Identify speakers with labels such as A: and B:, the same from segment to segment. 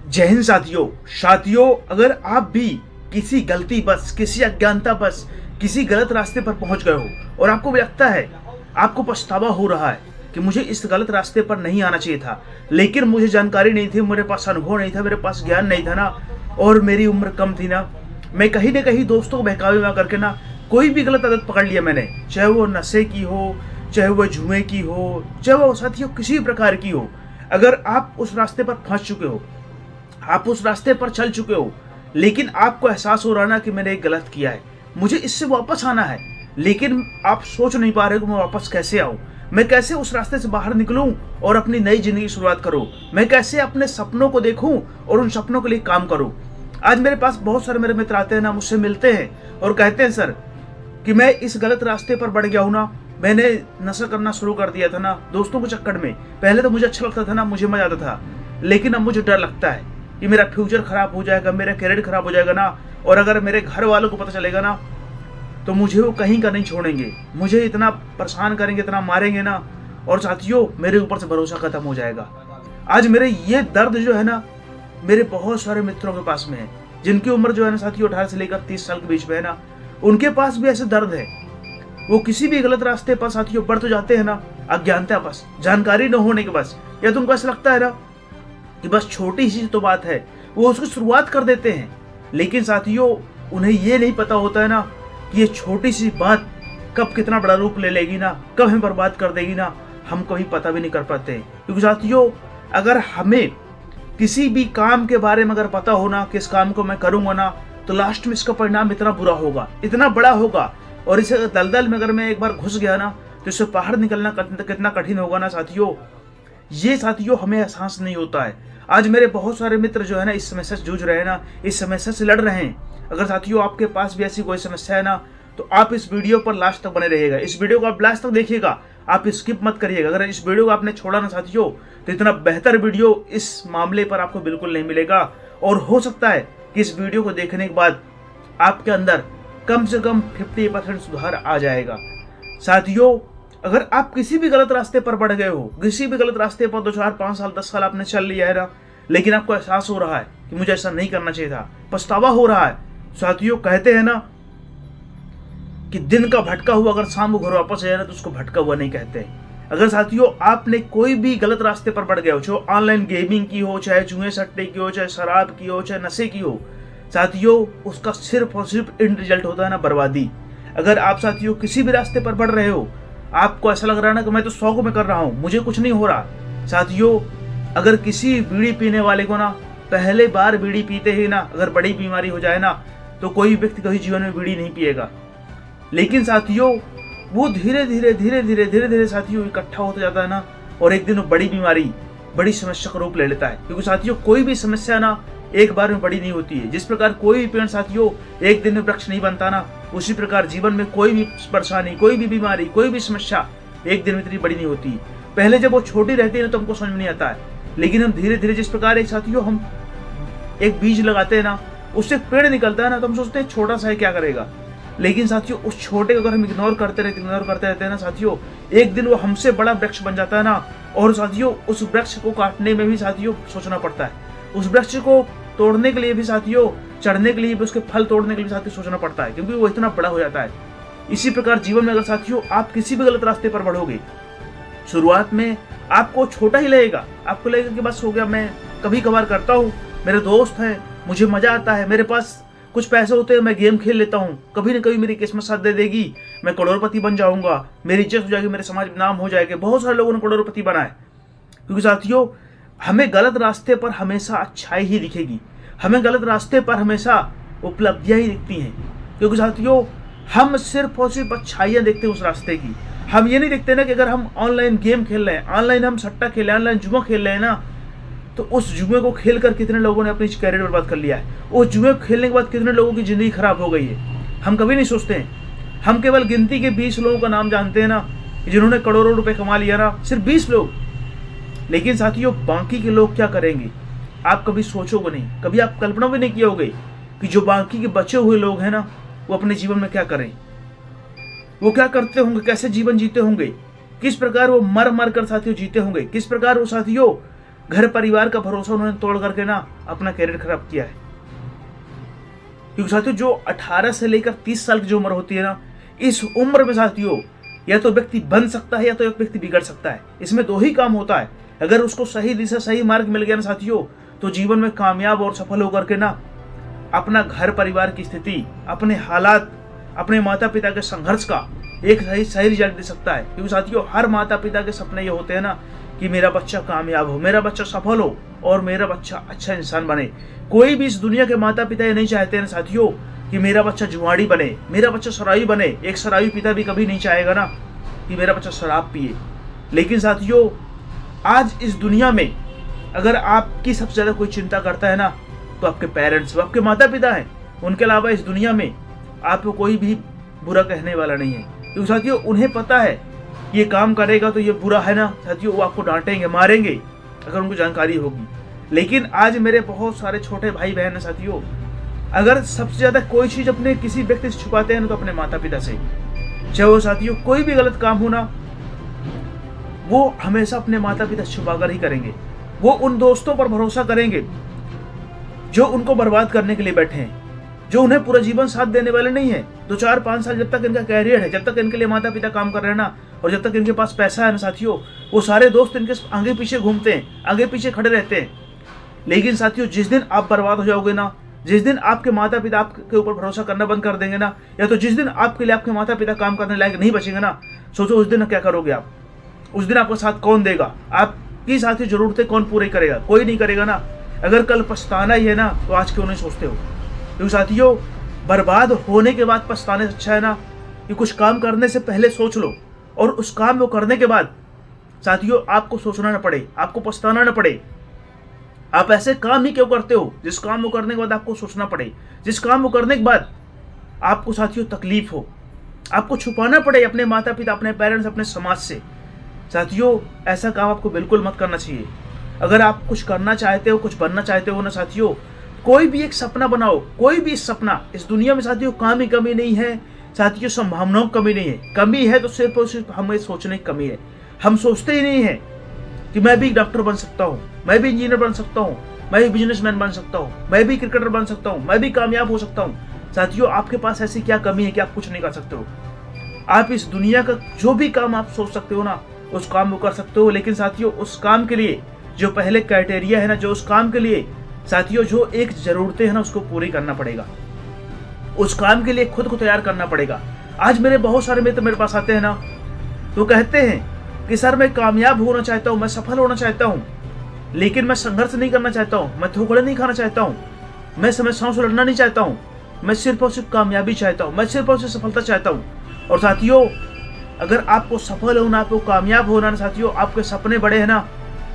A: जय हिंद साथियों। अगर आप भी किसी गलती बस, किसी अज्ञानता बस, किसी गलत रास्ते पर पहुंच गए हो और आपको भी लगता है, आपको पछतावा हो रहा है कि मुझे इस गलत रास्ते पर नहीं आना चाहिए था, लेकिन मुझे जानकारी नहीं थी, मेरे पास अनुभव नहीं था, मेरे पास ज्ञान नहीं था ना, और मेरी उम्र कम थी ना, मैं कहीं ना कहीं दोस्तों को बहकावे में करके ना कोई भी गलत आदत पकड़ लिया मैंने, चाहे वो नशे की हो, चाहे वो जुए की हो, चाहे वो साथियों किसी भी प्रकार की हो। अगर आप उस रास्ते पर फंस चुके हो, आप उस रास्ते पर चल चुके हो, लेकिन आपको एहसास हो रहा है ना कि मैंने एक गलत किया है, मुझे इससे वापस आना है, लेकिन आप सोच नहीं पा रहे कि मैं वापस कैसे आऊं, मैं कैसे उस रास्ते से बाहर निकलूं और अपनी नई जिंदगी की शुरुआत करूं, मैं कैसे अपने सपनों को देखूं और उन सपनों के लिए काम करूं। आज मेरे पास बहुत सारे मेरे मित्र आते हैं ना, मुझसे मिलते हैं और कहते हैं सर कि मैं इस गलत रास्ते पर बढ़ गया हूं ना, मैंने नशा करना शुरू कर दिया था ना दोस्तों के चक्कर में। पहले तो मुझे अच्छा लगता था ना, मुझे मजा आता था, लेकिन अब मुझे डर लगता है कि मेरा फ्यूचर खराब हो जाएगा, मेरा करियर खराब हो जाएगा ना, और अगर मेरे घर वालों को पता चलेगा ना तो मुझे वो कहीं का नहीं छोड़ेंगे, मुझे इतना परेशान करेंगे, इतना मारेंगे ना, और साथियों मेरे ऊपर से भरोसा खत्म हो जाएगा। आज मेरे ये दर्द जो है ना, मेरे बहुत सारे मित्रों के पास में है, जिनकी उम्र जो है ना साथियों 18 से लेकर 30 साल के बीच में है ना, उनके पास भी ऐसे दर्द है। वो किसी भी गलत रास्ते पर साथियों बढ़ तो जाते हैं ना, अज्ञानता बस, जानकारी न होने के बस, या तुमको ऐसा लगता है ना कि बस छोटी सी तो बात है, वो उसकी शुरुआत कर देते हैं, लेकिन साथियों उन्हें ये नहीं पता होता है ना कि ये छोटी सी बात कब कितना बड़ा रूप ले लेगी ना, कब हमें बर्बाद कर देगी ना, हम कभी पता भी नहीं कर पाते। क्योंकि साथियों अगर हमें किसी भी काम के बारे में अगर पता हो ना कि इस काम को मैं करूंगा ना, तो लास्ट में इसका परिणाम इतना बुरा होगा, इतना बड़ा होगा, और इस दलदल में अगर मैं एक बार घुस गया ना तो इससे बाहर निकलना कितना कठिन होगा ना साथियों, ये साथियों हमें एहसास नहीं होता है। आज मेरे बहुत सारे मित्र जो है ना इस समस्या से जूझ रहे हैं ना, इस समस्या से लड़ रहे हैं। अगर साथियों आपके पास भी ऐसी कोई समस्या है ना, तो आप इस वीडियो पर लास्ट तक बने रहिएगा, इस वीडियो को आप लास्ट तक देखिएगा, आप स्किप मत करिएगा। अगर इस वीडियो को आपने छोड़ा ना साथियों, तो इतना बेहतर वीडियो इस मामले पर आपको बिल्कुल नहीं मिलेगा, और हो सकता है कि इस वीडियो को देखने के बाद आपके अंदर कम से कम 50% सुधार आ जाएगा। साथियों अगर आप किसी भी गलत रास्ते पर बढ़ गए हो, किसी भी गलत रास्ते पर 2, 4, 5 साल 10 साल आपने चल लिया है ना, लेकिन आपको एहसास हो रहा है कि मुझे ऐसा नहीं करना चाहिए था, पछतावा हो रहा है, साथियों कहते हैं ना कि दिन का भटका हुआ अगर शाम को घर वापस आए ना तो उसको भटका हुआ नहीं कहते। अगर साथियों आपने कोई भी गलत रास्ते पर बढ़ गए हो, चाहे ऑनलाइन गेमिंग की हो, चाहे जुए सट्टे की हो, चाहे शराब की हो, चाहे नशे की हो, साथियों उसका सिर्फ और सिर्फ एंड रिजल्ट होता है ना बर्बादी। अगर आप साथियों किसी भी रास्ते पर बढ़ रहे हो, आपको ऐसा लग रहा है ना कि मैं तो 100 में कर रहा हूं, मुझे कुछ नहीं हो रहा, साथियों अगर किसी बीड़ी पीने वाले को ना पहले बार बीड़ी पीते ही ना अगर बड़ी बीमारी हो जाए ना, तो कोई व्यक्ति कभी जीवन में बीड़ी नहीं पिएगा, लेकिन साथियों वो धीरे धीरे साथियों इकट्ठा होता जाता है ना, और एक दिन वो बड़ी बीमारी, बड़ी समस्या का रूप ले लेता है। क्योंकि साथियों कोई भी समस्या ना एक बार में बड़ी नहीं होती है। जिस प्रकार कोई भी पेड़ साथियों एक दिन में वृक्ष नहीं बनता ना, उसी प्रकार जीवन में कोई भी परेशानी, कोई भी बीमारी, कोई भी समस्या एक दिन में इतनी बड़ी नहीं होती। पहले जब वो छोटी रहती है ना तो हमको समझ में नहीं आता है, लेकिन हम धीरे धीरे जिस प्रकार एक साथियों हम एक बीज लगाते हैं ना, उससे पेड़ निकलता है ना, तो हम सोचते हैं छोटा सा है क्या करेगा, लेकिन साथियों उस छोटे को अगर हम इग्नोर करते रहते हैं ना साथियों, एक दिन वो हमसे बड़ा वृक्ष बन जाता है ना, और साथियों उस वृक्ष को काटने में भी साथियों सोचना पड़ता है, उस वृक्ष को तोड़ने के लिए भी साथियों, चढ़ने के लिए भी, उसके फल तोड़ने के लिए साथियों सोचना पड़ता है, क्योंकि वो इतना बड़ा हो जाता है। इसी प्रकार जीवन में अगर साथियों आप किसी भी गलत रास्ते पर बढ़ोगे, शुरुआत में आपको छोटा ही लगेगा, आपको लगेगा कि बस हो गया, मैं कभी कभार करता हूँ, मेरे दोस्त हैं, मुझे मजा आता है, मेरे पास कुछ पैसे होते हैं, मैं गेम खेल लेता हूँ, कभी न कभी मेरी किस्मत साथ दे देगी, मैं करोड़पति बन जाऊंगा, मेरी इज्जत हो जाएगी, मेरे समाज में नाम हो जाएगा। बहुत सारे लोगों ने करोड़पति बना है, क्योंकि साथियों हमें गलत रास्ते पर हमेशा अच्छाई ही दिखेगी, हमें गलत रास्ते पर हमेशा उपलब्धियां ही दिखती हैं, क्योंकि साथियों हम सिर्फ और सिर्फ अच्छाइयां देखते हैं उस रास्ते की। हम ये नहीं देखते ना कि अगर हम ऑनलाइन गेम खेल रहे हैं, ऑनलाइन हम सट्टा खेल रहे हैं, ऑनलाइन जुआ खेल रहे हैं ना, तो उस जुए को खेलकर कितने लोगों ने अपनी कैरियर बर्बाद कर लिया है, उस जुए खेलने के बाद कितने लोगों की जिंदगी खराब हो गई है, हम कभी नहीं सोचते हैं। हम केवल गिनती के 20 लोगों का नाम जानते हैं ना, जिन्होंने करोड़ों रुपए कमा लिया ना, सिर्फ 20 लोग, लेकिन साथियों बाकी के लोग क्या करेंगे आप कभी सोचोगे नहीं, कभी आप कल्पना भी नहीं किए होगे कि जो बाकी के बचे हुए लोग हैं ना, वो अपने जीवन में क्या करें, वो क्या करते होंगे, कैसे जीवन जीते होंगे, किस प्रकार वो मर मर कर साथियों जीते होंगे, किस प्रकार वो साथियों घर परिवार का भरोसा उन्होंने तोड़ करके ना अपना करियर खराब किया है। क्योंकि साथियों जो 18 से लेकर 30 साल की जो उम्र होती है ना, इस उम्र में साथियों या तो व्यक्ति बन सकता है या तो एक व्यक्ति बिगड़ सकता है। इसमें दो ही काम होता है। अगर उसको सही दिशा सही मार्ग मिल गया ना साथियों, तो जीवन में कामयाब और सफल होकर के ना अपना घर परिवार की स्थिति, अपने हालात, अपने माता पिता के संघर्ष का एक सही रिजल्ट दे सकता है। क्योंकि साथियों हर माता पिता के सपने ये होते हैं ना कि मेरा बच्चा कामयाब हो, मेरा बच्चा सफल हो और मेरा बच्चा अच्छा इंसान बने। कोई भी इस दुनिया के माता पिता ये नहीं चाहते हैं साथियों कि मेरा बच्चा जुआड़ी बने, मेरा बच्चा शराबी बने। एक शराबी पिता भी कभी नहीं चाहेगा ना कि मेरा बच्चा शराब पिए। लेकिन साथियों आज इस दुनिया में अगर आपकी सबसे ज्यादा कोई चिंता करता है ना, तो आपके पेरेंट्स, आपके माता पिता हैं। उनके अलावा इस दुनिया में आपको कोई भी बुरा कहने वाला नहीं है। क्योंकि साथियों उन्हें पता है ये काम करेगा तो ये बुरा है ना साथियों, वो आपको डांटेंगे, मारेंगे अगर उनको जानकारी होगी। लेकिन आज मेरे बहुत सारे छोटे भाई बहन हैं साथियों, अगर सबसे ज्यादा कोई चीज अपने किसी व्यक्ति से छुपाते हैं ना, तो अपने माता पिता से। चाहे वो साथियों कोई भी गलत काम हो ना, वो हमेशा अपने माता पिता से छुपाकर ही करेंगे। वो उन दोस्तों पर भरोसा करेंगे जो उनको बर्बाद करने के लिए बैठे हैं, जो उन्हें पूरा जीवन साथ देने वाले नहीं है। 2-4-5 साल जब तक इनका कैरियर है, जब तक इनके लिए माता पिता काम कर रहे हैं ना, और जब तक इनके पास पैसा है ना साथियों, वो सारे दोस्त इनके आगे पीछे घूमते हैं, आगे पीछे खड़े रहते हैं। लेकिन साथियों जिस दिन आप बर्बाद हो जाओगे ना, जिस दिन आपके माता पिता आपके ऊपर भरोसा करना बंद कर देंगे ना, या तो जिस दिन आपके लिए आपके माता पिता काम करने लायक नहीं बचेंगे ना, सोचो उस दिन क्या करोगे आप। उस दिन आपका साथ कौन देगा? आपकी साथी जरूरतें कौन पूरी करेगा? कोई नहीं करेगा ना। अगर कल पछताना ही है ना, तो आज क्यों नहीं सोचते हो? क्योंकि साथियों बर्बाद होने के बाद पछताने से अच्छा है ना कि कुछ काम करने से पहले सोच लो, और उस काम को करने के बाद साथियों आपको सोचना ना पड़े, आपको पछताना ना पड़े। आप ऐसे काम ही क्यों करते हो जिस काम को करने के बाद आपको सोचना पड़े, जिस काम को करने के बाद आपको साथियों तकलीफ हो, आपको छुपाना पड़े अपने माता पिता, अपने पेरेंट्स, अपने समाज से। साथियों ऐसा काम आपको बिल्कुल मत करना चाहिए। अगर आप कुछ करना चाहते हो, कुछ बनना चाहते हो ना साथियों, कोई भी एक सपना बनाओ। कोई भी सपना इस दुनिया में साथियों काम की कमी नहीं है साथियों, संभावनाओं की कमी नहीं है। कमी है तो सिर्फ और सिर्फ हमें सोचने की कमी है। हम सोचते ही नहीं है कि मैं भी डॉक्टर बन सकता हूँ, मैं भी इंजीनियर बन सकता हूँ, मैं भी बिजनेसमैन बन सकता हूँ, मैं भी क्रिकेटर बन सकता हूँ, मैं भी कामयाब हो सकता हूँ। साथियों आपके पास ऐसी क्या कमी है कि आप कुछ नहीं कर सकते हो? आप इस दुनिया का जो भी काम आप सोच सकते हो ना, उस काम को कर सकते हो। लेकिन साथियों उस काम के लिए जो पहले क्राइटेरिया है ना, जो उस काम के लिए साथियों जो एक जरूरतें हैं ना, उसको पूरी करना पड़ेगा। उस काम के लिए खुद को तैयार करना पड़ेगा। आज मेरे बहुत सारे मित्र मेरे पास आते हैं ना, तो कहते हैं कि सर मैं कामयाब होना चाहता हूँ, मैं सफल होना चाहता हूँ, लेकिन मैं संघर्ष नहीं करना चाहता हूँ, मैं ठोकरे नहीं खाना चाहता हूँ, मैं समस्याओं से लड़ना नहीं चाहता हूँ, मैं सिर्फ और सिर्फ कामयाबी चाहता हूँ, मैं सिर्फ और सिर्फ सफलता चाहता हूँ। और साथियों अगर आपको सफल होना, आपको कामयाब होना ना साथियों, आपके सपने बड़े हैं ना,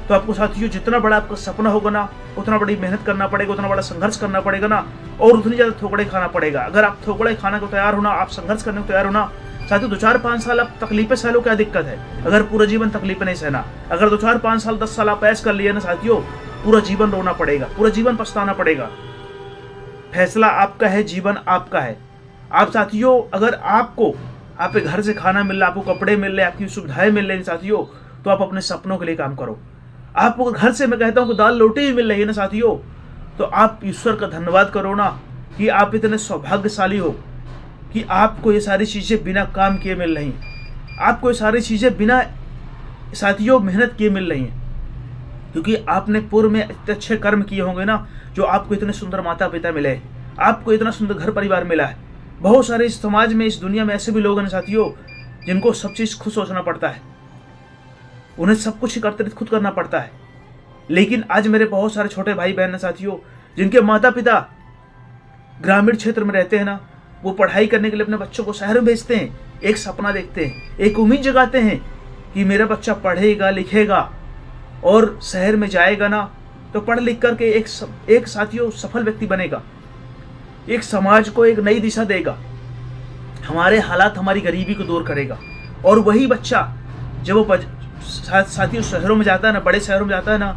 A: तो आपको साथियों जितना बड़ा आपका सपना होगा ना, उतना बड़ी मेहनत करना पड़ेगा, उतना बड़ा संघर्ष करना पड़ेगा ना, और उतनी ज्यादा थोकड़े खाना पड़ेगा। अगर आप थोकड़े खाने को तैयार होना, आप संघर्ष करने को तैयार होना साथियों, 2-4-5 साल आप तकलीफें सह लो, क्या दिक्कत है? अगर पूरा जीवन तकलीफें नहीं सहना, अगर 2-4-5 साल 10 साल आप ऐश कर लिए ना साथियों, पूरा जीवन रोना पड़ेगा, पूरा जीवन पछताना पड़ेगा। फैसला आपका है, जीवन आपका है। आप साथियों अगर आपको आपके घर से खाना मिल रहा, आपको कपड़े मिल रहे, आपकी सुविधाएं मिल रही साथियों, तो आप अपने सपनों के लिए काम करो। आपको घर से मैं कहता हूं कि दाल रोटी भी मिल रही है ना साथियों, तो आप ईश्वर का धन्यवाद करो ना कि आप इतने सौभाग्यशाली हो कि आपको ये सारी चीजें बिना काम किए मिल रही हैं। आपको ये सारी चीजें बिना साथियों मेहनत किए मिल रही हैं, क्योंकि आपने पूर्व में इतने अच्छे कर्म किए होंगे ना, जो आपको इतने सुंदर माता पिता मिले, आपको इतना सुंदर घर परिवार मिला है। बहुत सारे इस समाज में, इस दुनिया में ऐसे भी लोग हैं साथियों जिनको सब चीज खुद सोचना पड़ता है, उन्हें सब कुछ करते खुद करना पड़ता है। लेकिन आज मेरे बहुत सारे छोटे भाई बहन हैं साथियों, जिनके माता पिता ग्रामीण क्षेत्र में रहते हैं ना, वो पढ़ाई करने के लिए अपने बच्चों को शहर में भेजते हैं, एक सपना देखते हैं, एक उम्मीद जगाते हैं कि मेरा बच्चा पढ़ेगा लिखेगा और शहर में जाएगा ना, तो पढ़ लिख करके एक साथियों सफल व्यक्ति बनेगा, एक समाज को एक नई दिशा देगा, हमारे हालात, हमारी गरीबी को दूर करेगा। और वही बच्चा जब वो साथियों शहरों में जाता है ना, बड़े शहरों में जाता है ना,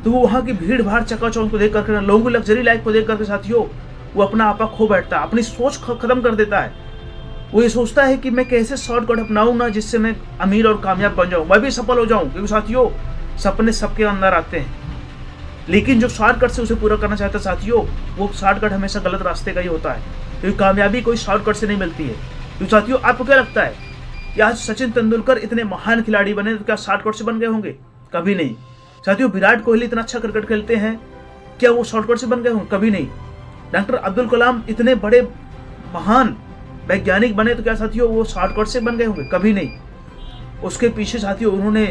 A: तो वो वहाँ की भीड़ भाड़ चकाचौंध को देख करके ना, लोगों की लग्जरी लाइफ को देख करके साथियों वो अपना आपा खो बैठता है, अपनी सोच खत्म कर देता है। वो ये सोचता है कि मैं कैसे शॉर्टकट अपनाऊं ना, जिससे मैं अमीर और कामयाब बन जाऊं, मैं भी सफल हो जाऊं। क्योंकि साथियों सपने सबके अंदर आते हैं, लेकिन जो शॉर्टकट से उसे पूरा करना चाहता है साथियों, वो शॉर्टकट हमेशा गलत रास्ते का ही होता है, क्योंकि कामयाबी कोई शॉर्टकट से नहीं मिलती है। तो साथियों, आपको क्या लगता है कि आज सचिन तेंदुलकर इतने महान खिलाड़ी बने तो क्या शॉर्टकट से बन गए होंगे? कभी नहीं। साथियों, विराट कोहली इतना अच्छा क्रिकेट खेलते हैं, क्या वो शॉर्टकट से बन गए होंगे? कभी नहीं। डॉक्टर अब्दुल कलाम इतने बड़े महान वैज्ञानिक बने तो क्या साथियों वो शॉर्टकट से बन गए होंगे? कभी नहीं। उसके पीछे साथियों उन्होंने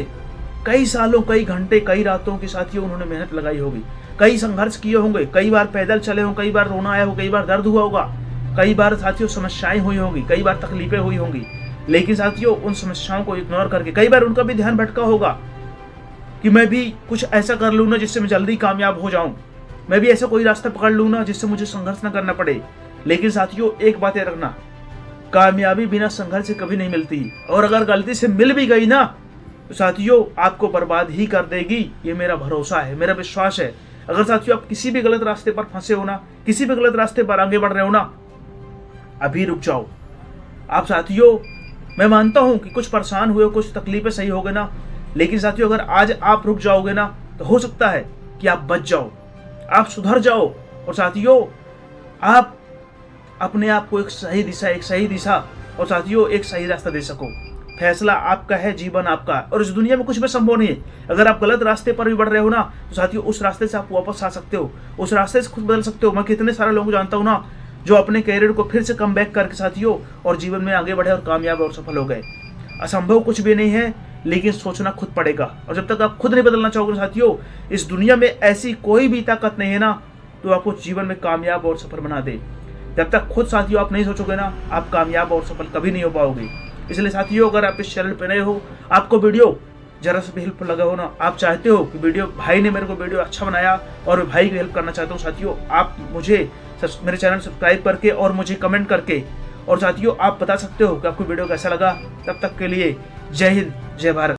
A: कई सालों, कई घंटे, कई रातों की साथियों उन्होंने मेहनत लगाई होगी, कई संघर्ष किए होंगे, कई बार पैदल चले होंगे, कई बार रोना आया होगा, कई बार दर्द हुआ होगा, कई बार साथियों समस्याएं हुई होंगी, कई बार तकलीफें हुई होंगी, लेकिन साथियों उन समस्याओं को इग्नोर करके कई बार उनका भी ध्यान भटका होगा कि मैं भी कुछ ऐसा कर लूँ ना जिससे मैं जल्दी कामयाब हो जाऊं, मैं भी ऐसा कोई रास्ता पकड़ लूँ ना जिससे मुझे संघर्ष ना करना पड़े। लेकिन साथियों एक बात याद रखना, कामयाबी बिना संघर्ष से कभी नहीं मिलती, और अगर गलती से मिल भी गई ना तो साथियों आपको बर्बाद ही कर देगी। ये मेरा भरोसा है, मेरा विश्वास है। अगर साथियों आप किसी भी गलत रास्ते पर फंसे हो ना, किसी भी गलत रास्ते पर आगे बढ़ रहे हो ना, अभी रुक जाओ। आप साथियों, मैं मानता हूं कि कुछ परेशान हुए, कुछ तकलीफें सही हो गए ना, लेकिन साथियों अगर आज आप रुक जाओगे ना तो हो सकता है कि आप बच जाओ, आप सुधर जाओ, और साथियों आप अपने आप को एक सही दिशा और साथियों एक सही रास्ता दे सको। फैसला आपका है, जीवन आपका है, और इस दुनिया में कुछ भी संभव नहीं है। अगर आप गलत रास्ते पर भी बढ़ रहे हो ना तो साथियों उस रास्ते से आप वापस आ सकते हो, उस रास्ते से खुद बदल सकते हो। मैं कितने सारे लोगों को जानता हूँ ना जो अपने कैरियर को फिर से कम बैक करके साथियों और जीवन में आगे बढ़े और कामयाब और सफल हो गए। असंभव कुछ भी नहीं है, लेकिन सोचना खुद पड़ेगा, और जब तक आप खुद नहीं बदलना चाहोगे साथियों, इस दुनिया में ऐसी कोई भी ताकत नहीं है ना तो आपको जीवन में कामयाब और सफल बना दे। जब तक खुद साथियों आप नहीं सोचोगे ना, आप कामयाब और सफल कभी नहीं हो पाओगे। इसलिए साथियों अगर आप इस चैनल पर नए हो, आपको वीडियो जरा सा भी हेल्पफुल लगा हो ना, आप चाहते हो कि वीडियो भाई ने मेरे को वीडियो अच्छा बनाया और मैं भाई की हेल्प करना चाहता हूँ साथियों, आप मुझे मेरे चैनल सब्सक्राइब करके और मुझे कमेंट करके, और साथियों आप बता सकते हो कि आपको वीडियो कैसा लगा। तब तक के लिए जय हिंद, जय भारत।